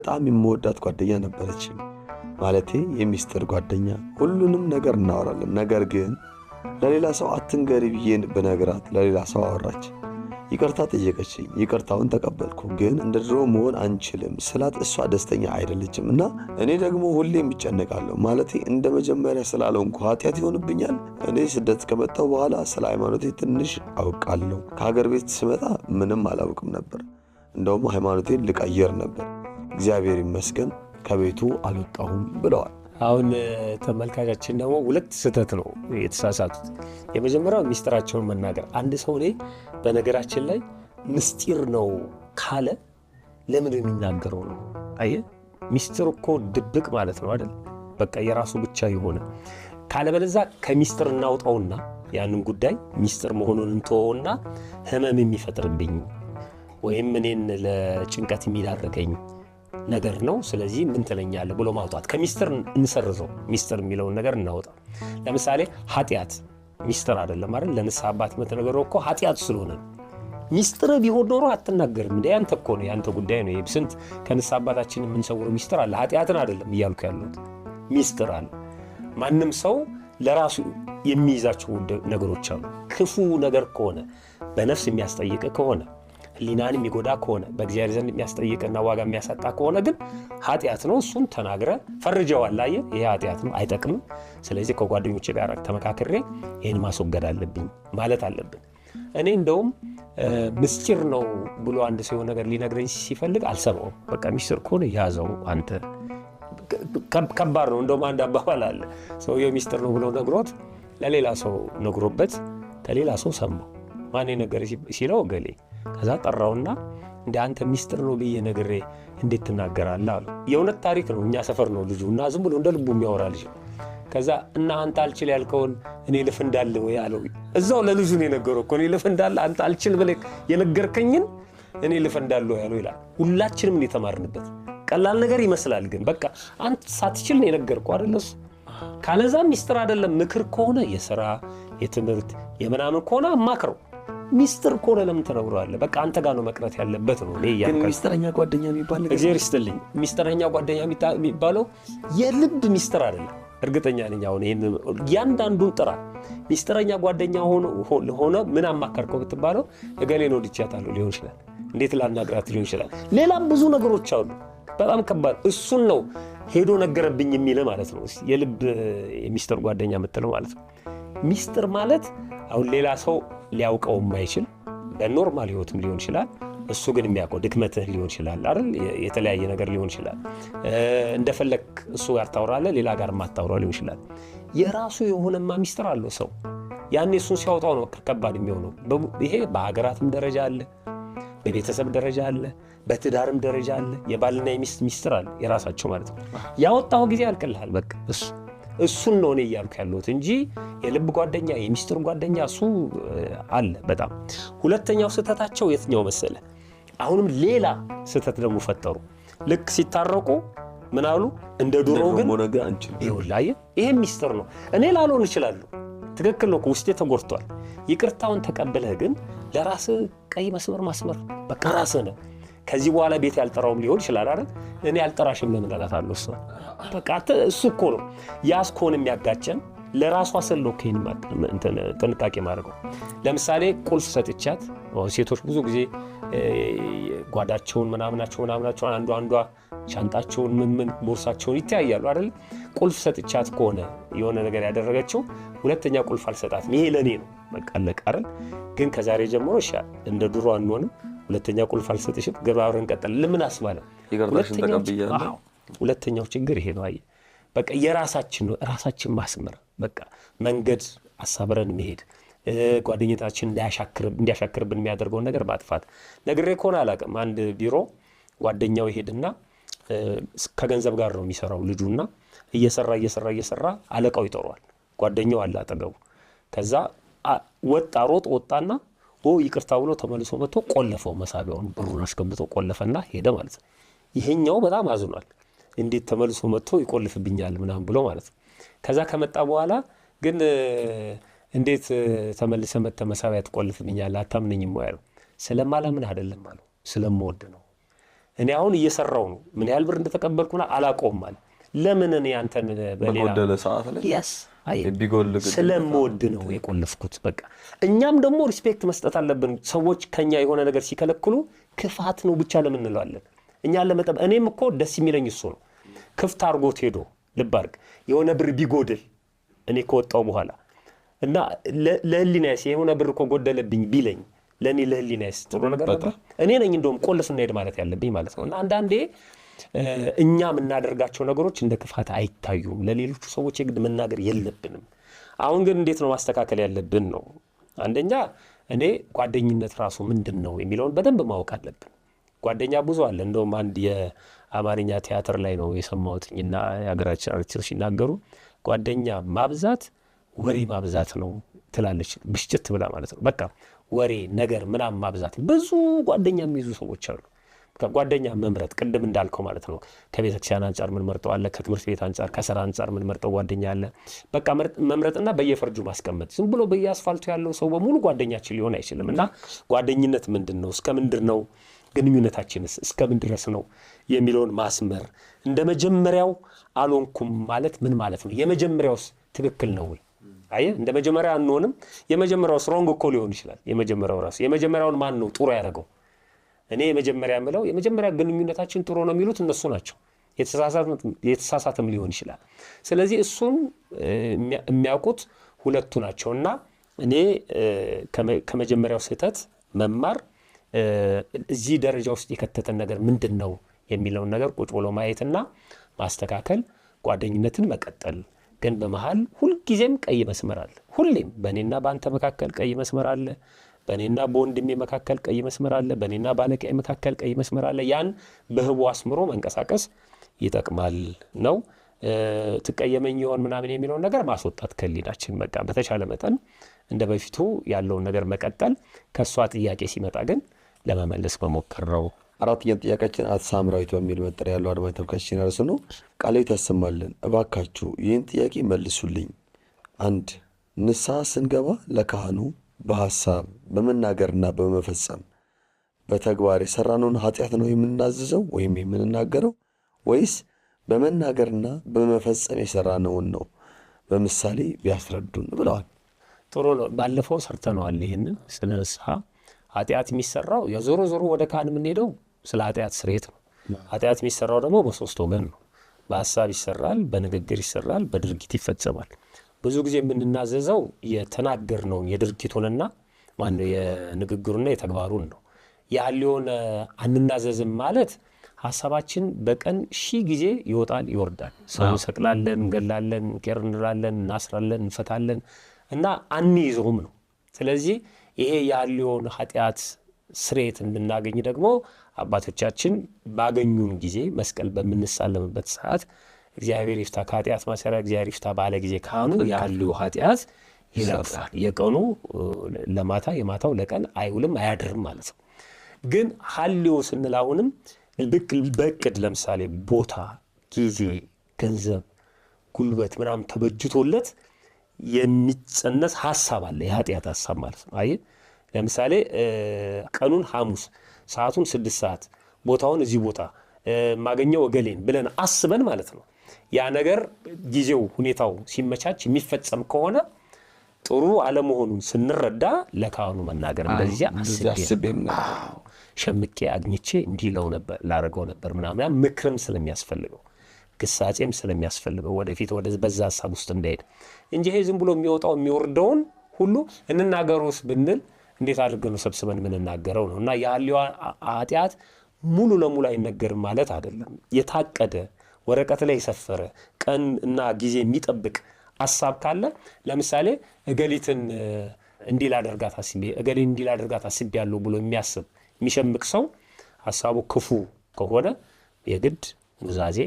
በጣም የምወዳት ጓደኛ ነበረች። ማለቴ የሚስጥር ጓደኛ። ሁሉንም ነገር እናወራለን። ነገር ግን ለሌላ ሰው አትንገሪ ብዬን ብነግራት ለሌላ ሰው አወራች። ይቅርታ ጠየቀችኝ። ይቅርታውን ተቀበልኩ። ግን እንደ ድሮ መሆን አንችልም ስላት እሷ ደስተኛ አይደለችም እና እኔ ደግሞ ሁሌም ይጨነቃለሁ። ማለቴ እንደ መጀመሪያ ስላልሆንኩ ኃጢአት ይሆንብኛል። እኔ ስደት ከመጣሁ በኋላ ስለ ሃይማኖቴ ትንሽ አውቃለሁ። ከሀገር ቤት ስመጣ ምንም አላውቅም ነበር። እንደውም ሃይማኖቴን ልቀይር ነበር። እግዚአብሔር ይመስገን ከቤቱ አልወጣሁም ብለዋል። አሁን ተመልካቻችን ደግሞ ሁለት ስህተት ነው የተሳሳቱት። የመጀመሪያው ሚስጥራቸውን መናገር። አንድ ሰው እኔ በነገራችን ላይ ምስጢር ነው ካለ ለምን የሚናገረው ነው? አየህ፣ ሚስጥር እኮ ድብቅ ማለት ነው አይደል? በቃ የራሱ ብቻ የሆነ ካለበለዚያ ከሚስጥር እናውጣውና ያንን ጉዳይ ሚስጥር መሆኑን እንተወውና ህመም የሚፈጥርብኝ ወይም እኔን ለጭንቀት የሚዳርገኝ ነገር ነው፣ ስለዚህ ምን ትለኛለህ ብሎ ማውጣት። ከሚስጥር እንሰርዘው፣ ሚስጥር የሚለውን ነገር እናወጣ። ለምሳሌ ኃጢአት ሚስጥር አይደለም አይደል? ለንስሐ አባት የምትነገረው እኮ ኃጢአቱ ስለሆነ ሚስጥር ቢሆን ኖሮ አትናገርም እንዴ? ያንተ እኮ ነው፣ ያንተ ጉዳይ ነው። ስንት ከንስሐ አባታችን የምንሰውረው ሚስጥር አለ። ኃጢአትን አይደለም እያልኩ ያለሁት፣ ሚስጥር አለ። ማንም ሰው ለራሱ የሚይዛቸው ነገሮች አሉ። ክፉ ነገር ከሆነ በነፍስ የሚያስጠይቅ ከሆነ ሊናን የሚጎዳ ከሆነ በእግዚአብሔር ዘንድ የሚያስጠይቅና ዋጋ የሚያሳጣ ከሆነ ግን ኃጢአት ነው። እሱን ተናግረ ፈርጀዋል። አየህ፣ ይሄ ኃጢአት ነው፣ አይጠቅምም። ስለዚህ ከጓደኞቼ ጋር ተመካክሬ ይህን ማስወገድ አለብኝ ማለት አለብን። እኔ እንደውም ምስጢር ነው ብሎ አንድ ሰው ነገር ሊነግረኝ ሲፈልግ አልሰማውም። በቃ ምስጢር ከሆነ ያዘው አንተ። ከባድ ነው። እንደውም አንድ አባባል አለ፣ ሰውየው ምስጢር ነው ብሎ ነግሮት ለሌላ ሰው ነግሮበት ከሌላ ሰው ሰማው። ማን ነገር ሲለው ገሌ። ከዛ ጠራውና እንደ አንተ ሚስጥር ነው ብዬ ነግሬ እንዴት ትናገራለህ አሉ። የእውነት ታሪክ ነው። እኛ ሰፈር ነው ልጁ እና ዝም ብሎ እንደ ልቡ የሚያወራ ልጅ። ከዛ እና አንተ አልችል ያልከውን እኔ ልፍ እንዳለ ወይ አለው። እዛው ለልጁ ነው የነገረው እኮ እኔ ልፍ እንዳለ አንተ አልችል ብለህ የነገርከኝን እኔ ልፍ እንዳለ ያለው ይላል። ሁላችንም ነው የተማርንበት። ቀላል ነገር ይመስላል፣ ግን በቃ አንተ ሳትችል ነው የነገርከው አይደል? እሱ ካለዛ ሚስጥር አይደለም። ምክር ከሆነ የሥራ የትምህርት የምናምን ከሆነ አማክረው። ሚስጥር ከሆነ ለምን ተነግሯል? በቃ አንተ ጋር ነው መቅረት ያለበት ነው። ግን ሚስጥረኛ ጓደኛ የሚባል ነገር እግዚአብሔር ይስጥልኝ። ሚስጥረኛ ጓደኛ የሚባለው የልብ ሚስጥር አይደለም። እርግጠኛ ነኝ አሁን ይሄን ያንዳንዱን ጥራ ሚስጥረኛ ጓደኛ ሆነ ምን አማከርከው ብትባለው እገሌን ወድቻታለሁ ሊሆን ይችላል፣ እንዴት ላናግራት ሊሆን ይችላል። ሌላም ብዙ ነገሮች አሉ። በጣም ከባድ እሱን ነው ሄዶ ነገረብኝ የሚል ማለት ነው። የልብ የሚስጥር ጓደኛ የምትለው ማለት ነው። ሚስጥር ማለት አሁን ሌላ ሰው ሊያውቀው የማይችል በኖርማል ህይወትም ሊሆን ይችላል። እሱ ግን የሚያውቀው ድክመትህ ሊሆን ይችላል አይደል? የተለያየ ነገር ሊሆን ይችላል። እንደፈለክ እሱ ጋር ታወራለህ፣ ሌላ ጋር ማታወራው ሊሆን ይችላል። የራሱ የሆነማ ሚስጥር አለው ሰው። ያኔ እሱን ሲያወጣው ነው ከባድ የሚሆነው። ይሄ በሀገራትም ደረጃ አለ፣ በቤተሰብ ደረጃ አለ፣ በትዳርም ደረጃ አለ። የባልና የሚስት ሚስጥር አለ የራሳቸው ማለት ነው። ያወጣው ጊዜ ያልቅልሃል። በቃ እሱን ነው እኔ እያልኩ ያለሁት እንጂ የልብ ጓደኛ የሚስጥር ጓደኛ እሱ አለ በጣም። ሁለተኛው ስህተታቸው የትኛው መሰለ? አሁንም ሌላ ስህተት ደግሞ ፈጠሩ። ልክ ሲታረቁ ምን አሉ? እንደ ድሮ ግን ይውላየ ይሄ ሚስጥር ነው፣ እኔ ላልሆን እችላለሁ። ትክክል ነው፣ ውስጤ ተጎድቷል። ይቅርታውን ተቀበለህ ግን ለራስህ ቀይ መስመር ማስመር በቃ ራስህ ነው። ከዚህ በኋላ ቤት ያልጠራውም ሊሆን ይችላል አይደል? እኔ ያልጠራሽም ለምን አላታለሁ? እሱ በቃ እሱ እኮ ነው ያስኮን የሚያጋጨን። ለራሷ ሰሎከኝ ጥንቃቄ ማድረገው። ለምሳሌ ቁልፍ ሰጥቻት፣ ሴቶች ብዙ ጊዜ ጓዳቸውን ምናምናቸው አንዷ ሻንጣቸውን ምን ቦርሳቸውን ይተያያሉ አይደል? ቁልፍ ሰጥቻት ከሆነ የሆነ ነገር ያደረገችው ሁለተኛ ቁልፍ አልሰጣትም። ይሄ ለኔ ነው በቃ አለቀ አይደል? ግን ከዛሬ ጀምሮ እሺ እንደ ድሮ አንሆንም፣ ሁለተኛ ቁልፍ አልሰጥሽም፣ ገባብረን ቀጠል። ለምን አስባለሁ? ሁለተኛው ችግር ይሄ ነው። አየህ በቃ የራሳችን ነው፣ ራሳችን ማስመር በቃ መንገድ አሳብረን መሄድ፣ ጓደኝነታችን እንዲያሻክርብን የሚያደርገውን ነገር ማጥፋት። ነግሬ ከሆነ አላውቅም። አንድ ቢሮ ጓደኛው ይሄድና ከገንዘብ ጋር ነው የሚሰራው ልጁና እየሰራ አለቃው ይጠሯል። ጓደኛው አለ አጠገቡ። ከዛ ወጣና ይቅርታ ብሎ ተመልሶ መጥቶ ቆለፈው። መሳቢያውን ብሩን አስቀምጦ ቆለፈና ሄደ ማለት ነው። ይሄኛው በጣም አዝኗል። እንዴት ተመልሶ መጥቶ ይቆልፍብኛል ምናምን ብሎ ማለት ነው። ከዛ ከመጣ በኋላ ግን እንዴት ተመልሰ መጥተ መሳቢያ ትቆልፍብኛል አታምነኝም ወይ? ስለማላምን አይደለም አለው፣ ስለምወድ ነው። እኔ አሁን እየሰራው ነው ምን ያህል ብር እንደተቀበልኩና አላቆም ማለት ለምን እኔ አንተን በሌላ በጎደለ ሰዓት ላይ ቢጎልግ ስለምወድ ነው የቆለፍኩት። በቃ እኛም ደግሞ ሪስፔክት መስጠት አለብን። ሰዎች ከኛ የሆነ ነገር ሲከለክሉ ክፋት ነው ብቻ ለምን እንለዋለን? እኛን ለመጠብ እኔም እኮ ደስ የሚለኝ እሱ ነው። ክፍት አድርጎት ሄዶ ልብ አድርግ የሆነ ብር ቢጎድል እኔ ከወጣው በኋላ እና ለህሊናዬስ የሆነ ብር እኮ ጎደለብኝ ቢለኝ ለእኔ ለህሊናዬስ ጥሩ ነገር ነበር? እኔ ነኝ እንደውም ቆልፍና ሄድ ማለት ያለብኝ ማለት ነው። እና አንዳንዴ እኛ የምናደርጋቸው ነገሮች እንደ ክፋት አይታዩም። ለሌሎቹ ሰዎች የግድ መናገር የለብንም። አሁን ግን እንዴት ነው ማስተካከል ያለብን ነው። አንደኛ እኔ ጓደኝነት ራሱ ምንድን ነው የሚለውን በደንብ ማወቅ አለብን። ጓደኛ ብዙ አለ። እንደውም አንድ የአማርኛ ቲያትር ላይ ነው የሰማሁትኝና የሀገራችን አርቲስቶች ሲናገሩ ጓደኛ ማብዛት ወሬ ማብዛት ነው ትላለች፣ ብሽጭት ብላ ማለት ነው። በቃ ወሬ ነገር ምናምን ማብዛት። ብዙ ጓደኛ የሚይዙ ሰዎች አሉ። ጓደኛ መምረጥ ቅድም እንዳልከው ማለት ነው። ከቤተክርስቲያን አንጻር ምን መርጠው አለ፣ ከትምህርት ቤት አንጻር፣ ከስራ አንጻር ምን መርጠው ጓደኛ አለ። በቃ መምረጥና በየፈርጁ ማስቀመጥ። ዝም ብሎ በየአስፋልቱ ያለው ሰው በሙሉ ጓደኛችን ሊሆን አይችልም። እና ጓደኝነት ምንድን ነው? እስከ ምንድን ነው ግንኙነታችንስ? እስከ ምን ድረስ ነው የሚለውን ማስመር። እንደ መጀመሪያው አልሆንኩም ማለት ምን ማለት ነው? የመጀመሪያውስ ትክክል ነው ወይ? አየህ፣ እንደ መጀመሪያ አንሆንም። የመጀመሪያውስ ሮንግ እኮ ሊሆን ይችላል። የመጀመሪያው ራሱ የመጀመሪያውን ማን ነው ጥሩ ያደረገው? እኔ የመጀመሪያ የምለው የመጀመሪያ ግንኙነታችን ጥሩ ነው የሚሉት እነሱ ናቸው። የተሳሳተም ሊሆን ይችላል። ስለዚህ እሱን የሚያውቁት ሁለቱ ናቸው። እና እኔ ከመጀመሪያው ስህተት መማር እዚህ ደረጃ ውስጥ የከተተን ነገር ምንድን ነው የሚለውን ነገር ቁጭ ብሎ ማየትና ማስተካከል፣ ጓደኝነትን መቀጠል። ግን በመሃል ሁልጊዜም ቀይ መስመር አለ። ሁሌም በእኔና በአንተ መካከል ቀይ መስመር አለ። በእኔና በወንድሜ መካከል ቀይ መስመር አለ። በእኔና ባለቀይ መካከል ቀይ መስመር አለ። ያን በህቡ አስምሮ መንቀሳቀስ ይጠቅማል ነው። ትቀየመኝ ይሆን ምናምን የሚለውን ነገር ማስወጣት ከሊናችን በቃ በተቻለ መጠን እንደ በፊቱ ያለውን ነገር መቀጠል። ከእሷ ጥያቄ ሲመጣ ግን ለመመለስ መሞከር ነው። አራተኛ ጥያቄያችን አቶ ሳምራዊት በሚል መጠሪያ ያለው አድማጭ ተመልካቾችን ያርሱ ነው። ቃሌት ያሰማልን። እባካችሁ ይህን ጥያቄ መልሱልኝ። አንድ ንስሐ ስንገባ ለካህኑ በሐሳብ በመናገርና በመፈጸም በተግባር የሰራነውን ኃጢአት ነው የምናዝዘው ወይም የምንናገረው ወይስ በመናገርና በመፈጸም የሰራነውን ነው? በምሳሌ ቢያስረዱን ብለዋል። ጥሩ ነው። ባለፈው ሰርተነዋል። ይህንን ስለ ንስሐ ኃጢአት የሚሰራው የዞሮ ዞሮ ወደ ካህን የምንሄደው ስለ ኃጢአት ስርየት ነው። ኃጢአት የሚሰራው ደግሞ በሶስት ወገን ነው። በሐሳብ ይሰራል፣ በንግግር ይሰራል፣ በድርጊት ይፈጸማል። ብዙ ጊዜ የምንናዘዘው የተናገርነውን የድርጊቱንና ማነው የንግግሩና የተግባሩን ነው። ያለውን አንናዘዝም ማለት ሐሳባችን በቀን 1000 ጊዜ ይወጣል ይወርዳል። ሰው እንሰቅላለን፣ እንገላለን፣ ቄር እንላለን፣ እናስራለን፣ እንፈታለን እና አንይዘውም ነው። ስለዚህ ይሄ ያለውን ኃጢአት ስርየት እንድናገኝ ደግሞ አባቶቻችን ባገኙን ጊዜ መስቀል በምንሳለምበት ሰዓት እግዚአብሔር ይፍታ ከኃጢአት ማሰሪያ እግዚአብሔር ይፍታ ባለ ጊዜ ካህኑ ያለው ኃጢአት ይረግፋል። የቀኑ ለማታ የማታው ለቀን አይውልም አያድርም ማለት ነው። ግን ሐልዮ ስንል አሁንም በእቅድ ለምሳሌ ቦታ፣ ጊዜ፣ ገንዘብ፣ ጉልበት ምናምን ተበጅቶለት የሚጸነስ ሐሳብ አለ። የኃጢአት ሐሳብ ማለት ነው። አይ ለምሳሌ ቀኑን ሐሙስ፣ ሰዓቱን 6 ሰዓት፣ ቦታውን እዚህ ቦታ ማገኘው እገሌን ብለን አስበን ማለት ነው። ያ ነገር ጊዜው ሁኔታው ሲመቻች የሚፈጸም ከሆነ ጥሩ አለመሆኑን ስንረዳ ለካህኑ መናገር እንደዚህ አስቤም ሸምቄ አግኝቼ እንዲለው ነበር ላረገው ነበር ምናምን ምክርም ስለሚያስፈልገው ግሳጼም ስለሚያስፈልገው ወደፊት በዛ ሐሳብ ውስጥ እንዳይሄድ እንጂ ይሄ ዝም ብሎ የሚወጣው የሚወርደውን ሁሉ እንናገሩስ ብንል እንዴት አድርገን ሰብስበን የምንናገረው ነው። እና የሐልዮ ኃጢአት ሙሉ ለሙሉ አይነገርም ማለት አይደለም። የታቀደ ወረቀት ላይ የሰፈረ ቀን እና ጊዜ የሚጠብቅ ሐሳብ ካለ ለምሳሌ እገሊትን እንዲላደርጋት አስቤ እገሊን እንዲላደርጋት አስቤ ያለው ብሎ የሚያስብ የሚሸምቅ ሰው ሐሳቡ ክፉ ከሆነ የግድ ኑዛዜ